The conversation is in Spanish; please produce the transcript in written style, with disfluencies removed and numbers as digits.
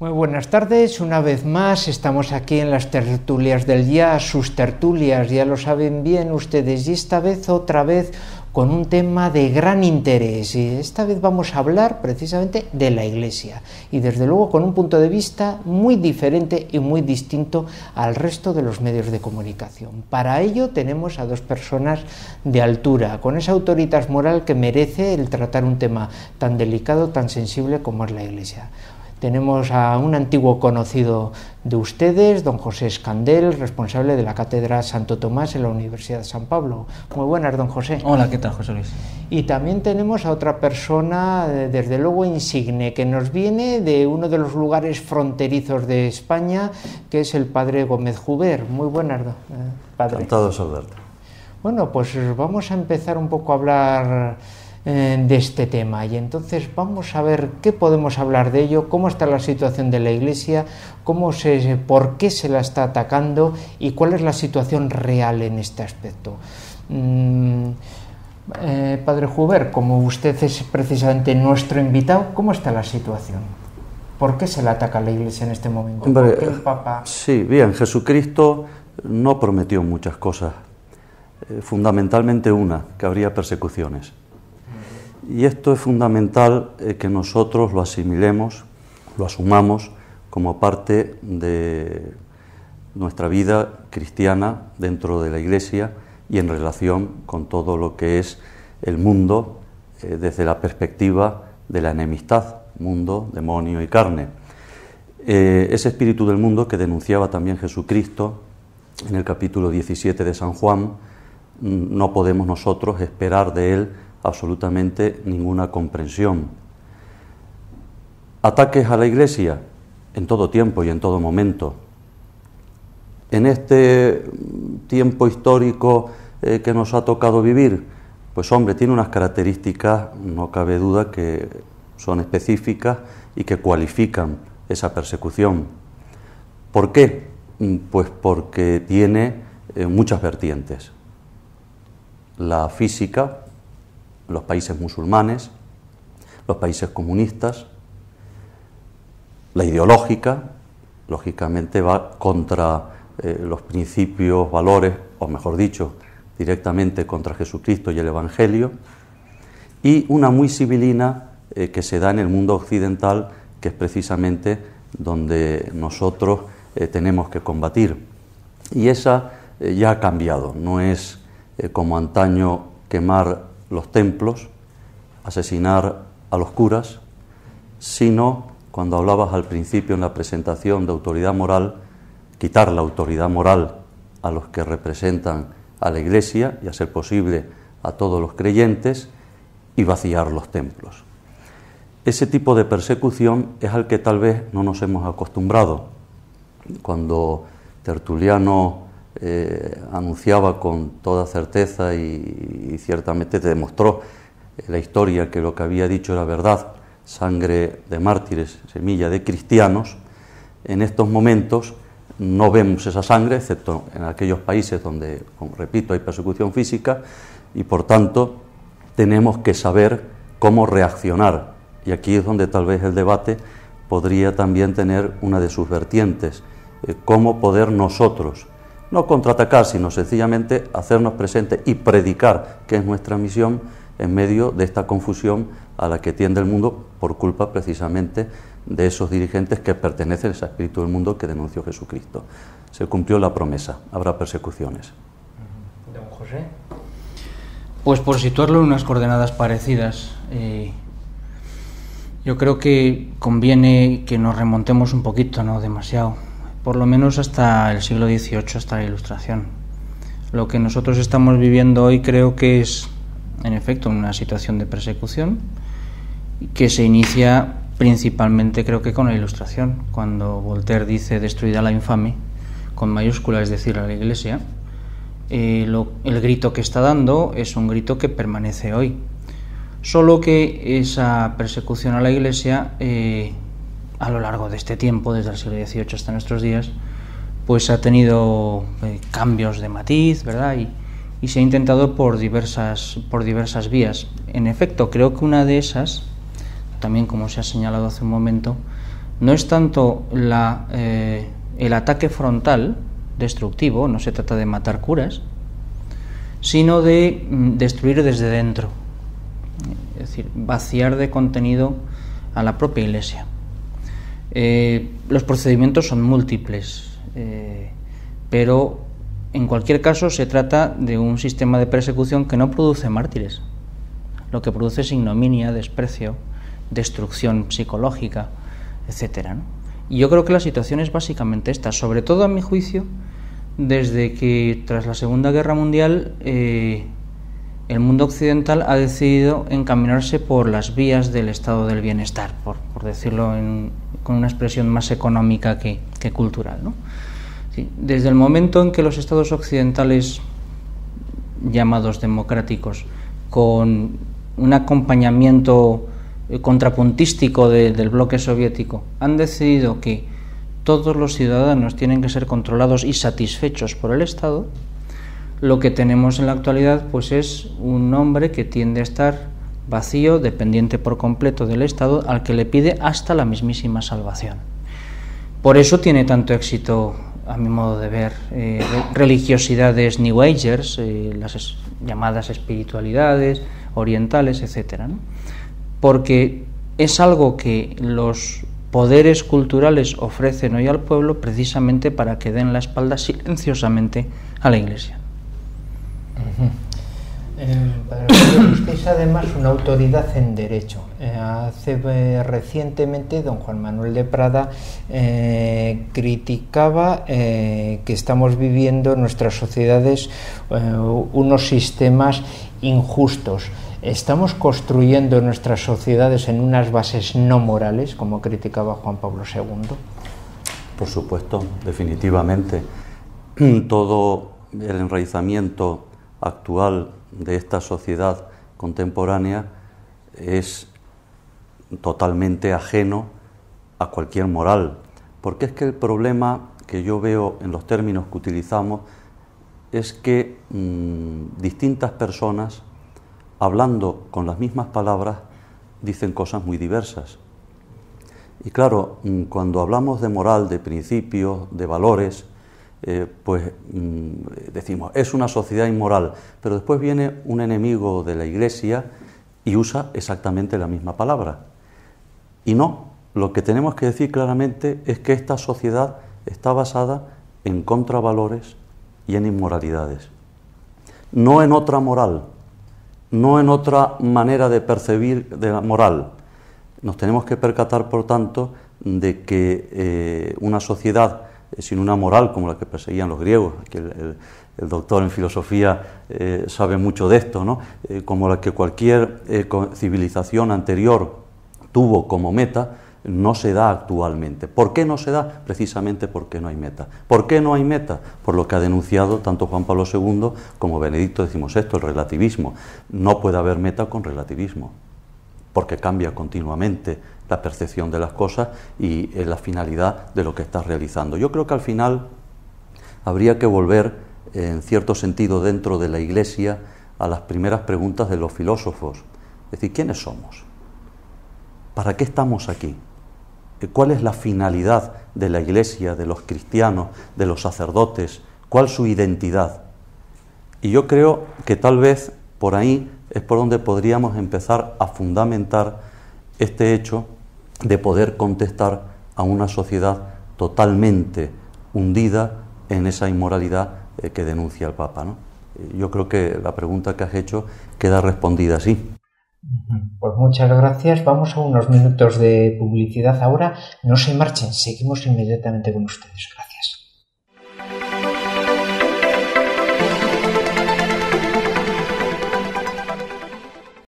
Muy buenas tardes, una vez más estamos aquí en las tertulias del Ya, sus tertulias, ya lo saben bien ustedes, y esta vez otra vez con un tema de gran interés, y esta vez vamos a hablar precisamente de la Iglesia, y desde luego con un punto de vista muy diferente y muy distinto al resto de los medios de comunicación. Para ello tenemos a dos personas de altura, con esa autoritas moral que merece el tratar un tema tan delicado, tan sensible como es la Iglesia. Tenemos a un antiguo conocido de ustedes, don José Escandel, responsable de la Cátedra Santo Tomás en la Universidad de San Pablo. Muy buenas, don José. Hola, ¿qué tal, José Luis? Y también tenemos a otra persona, desde luego insigne, que nos viene de uno de los lugares fronterizos de España, que es el padre Gómez Juber. Muy buenas, padre. Encantado de saludarte. Bueno, pues vamos a empezar un poco a hablar de este tema, y entonces vamos a ver qué podemos hablar de ello, cómo está la situación de la Iglesia, por qué se la está atacando y cuál es la situación real en este aspecto. Padre Juber, como usted es precisamente nuestro invitado, ¿cómo está la situación? ¿Por qué se la ataca a la Iglesia en este momento? Hombre, ¿Por qué el Papa? Sí, bien, Jesucristo no prometió muchas cosas, fundamentalmente una, que habría persecuciones. Y esto es fundamental que nosotros lo asimilemos, lo asumamos como parte de nuestra vida cristiana dentro de la Iglesia y en relación con todo lo que es el mundo desde la perspectiva de la enemistad, mundo, demonio y carne. Ese espíritu del mundo que denunciaba también Jesucristo en el capítulo 17 de San Juan, no podemos nosotros esperar de él absolutamente ninguna comprensión. Ataques a la Iglesia en todo tiempo y en todo momento. En este tiempo histórico que nos ha tocado vivir, pues hombre, tiene unas características, no cabe duda, que son específicas y que cualifican esa persecución. ¿Por qué? Pues porque tiene muchas vertientes. La física, los países musulmanes, los países comunistas, la ideológica, lógicamente va contra los principios, valores, o mejor dicho, directamente contra Jesucristo y el Evangelio, y una muy civilina que se da en el mundo occidental, que es precisamente donde nosotros tenemos que combatir. Y esa ya ha cambiado, no es como antaño quemar los templos, asesinar a los curas, sino, cuando hablabas al principio en la presentación de autoridad moral, quitar la autoridad moral a los que representan a la Iglesia y, a ser posible, a todos los creyentes, y vaciar los templos. Ese tipo de persecución es al que tal vez no nos hemos acostumbrado. Cuando Tertuliano anunciaba con toda certeza y ciertamente te demostró la historia que lo que había dicho era verdad, sangre de mártires, semilla de cristianos, en estos momentos no vemos esa sangre, excepto en aquellos países donde, como repito, hay persecución física, y por tanto tenemos que saber cómo reaccionar, y aquí es donde tal vez el debate podría también tener una de sus vertientes, cómo poder nosotros no contraatacar, sino sencillamente hacernos presentes y predicar, que es nuestra misión, en medio de esta confusión a la que tiende el mundo por culpa precisamente de esos dirigentes que pertenecen a ese espíritu del mundo que denunció Jesucristo. Se cumplió la promesa, habrá persecuciones. Don José. Pues por situarlo en unas coordenadas parecidas, yo creo que conviene que nos remontemos un poquito, no demasiado, por lo menos hasta el siglo XVIII, hasta la Ilustración. Lo que nosotros estamos viviendo hoy creo que es, en efecto, una situación de persecución que se inicia principalmente, creo que con la Ilustración, cuando Voltaire dice destruida la infame, con mayúsculas, es decir, a la Iglesia. El grito que está dando es un grito que permanece hoy, solo que esa persecución a la Iglesia a lo largo de este tiempo, desde el siglo XVIII hasta nuestros días, pues ha tenido cambios de matiz, ¿verdad? Y se ha intentado por diversas vías. En efecto, creo que una de esas, también como se ha señalado hace un momento, no es tanto el ataque frontal destructivo, no se trata de matar curas, sino de destruir desde dentro, es decir, vaciar de contenido a la propia Iglesia. Los procedimientos son múltiples, pero en cualquier caso se trata de un sistema de persecución que no produce mártires, lo que produce es ignominia, desprecio, destrucción psicológica, etcétera, ¿no? Y yo creo que la situación es básicamente esta, sobre todo a mi juicio, desde que tras la Segunda Guerra Mundial el mundo occidental ha decidido encaminarse por las vías del estado del bienestar, por decirlo con una expresión más económica que cultural, ¿no? Sí, desde el momento en que los estados occidentales llamados democráticos, con un acompañamiento contrapuntístico del bloque soviético, han decidido que todos los ciudadanos tienen que ser controlados y satisfechos por el Estado, lo que tenemos en la actualidad pues es un hombre que tiende a estar vacío, dependiente por completo del Estado, al que le pide hasta la mismísima salvación. Por eso tiene tanto éxito, a mi modo de ver, religiosidades New Agers, las llamadas espiritualidades orientales, etcétera, ¿no? Porque es algo que los poderes culturales ofrecen hoy al pueblo precisamente para que den la espalda silenciosamente a la Iglesia. Usted es además una autoridad en derecho. Recientemente don Juan Manuel de Prada criticaba que estamos viviendo en nuestras sociedades unos sistemas injustos. ¿Estamos construyendo nuestras sociedades en unas bases no morales, como criticaba Juan Pablo II? Por supuesto, definitivamente. Todo el enraizamiento actual de esta sociedad contemporánea es totalmente ajeno a cualquier moral, porque es que el problema que yo veo en los términos que utilizamos es que distintas personas, hablando con las mismas palabras, dicen cosas muy diversas. Y claro, cuando hablamos de moral, de principios, de valores, decimos, es una sociedad inmoral, pero después viene un enemigo de la Iglesia y usa exactamente la misma palabra. Y no, lo que tenemos que decir claramente es que esta sociedad está basada en contravalores y en inmoralidades. No en otra moral, no en otra manera de percibir de la moral. Nos tenemos que percatar, por tanto, de que una sociedad sin una moral como la que perseguían los griegos, que el doctor en filosofía sabe mucho de esto, ¿no? Como la que cualquier civilización anterior tuvo como meta, no se da actualmente. ¿Por qué no se da? Precisamente porque no hay meta. ¿Por qué no hay meta? Por lo que ha denunciado tanto Juan Pablo II como Benedicto XVI, el relativismo. No puede haber meta con relativismo, porque cambia continuamente la percepción de las cosas y la finalidad de lo que estás realizando. Yo creo que al final habría que volver, en cierto sentido, dentro de la Iglesia, a las primeras preguntas de los filósofos. Es decir, ¿quiénes somos? ¿Para qué estamos aquí? ¿Cuál es la finalidad de la Iglesia, de los cristianos, de los sacerdotes? ¿Cuál es su identidad? Y yo creo que tal vez por ahí es por donde podríamos empezar a fundamentar este hecho de poder contestar a una sociedad totalmente hundida en esa inmoralidad que denuncia el Papa, ¿no? Yo creo que la pregunta que has hecho queda respondida así. Pues muchas gracias. Vamos a unos minutos de publicidad ahora. No se marchen, seguimos inmediatamente con ustedes. Gracias.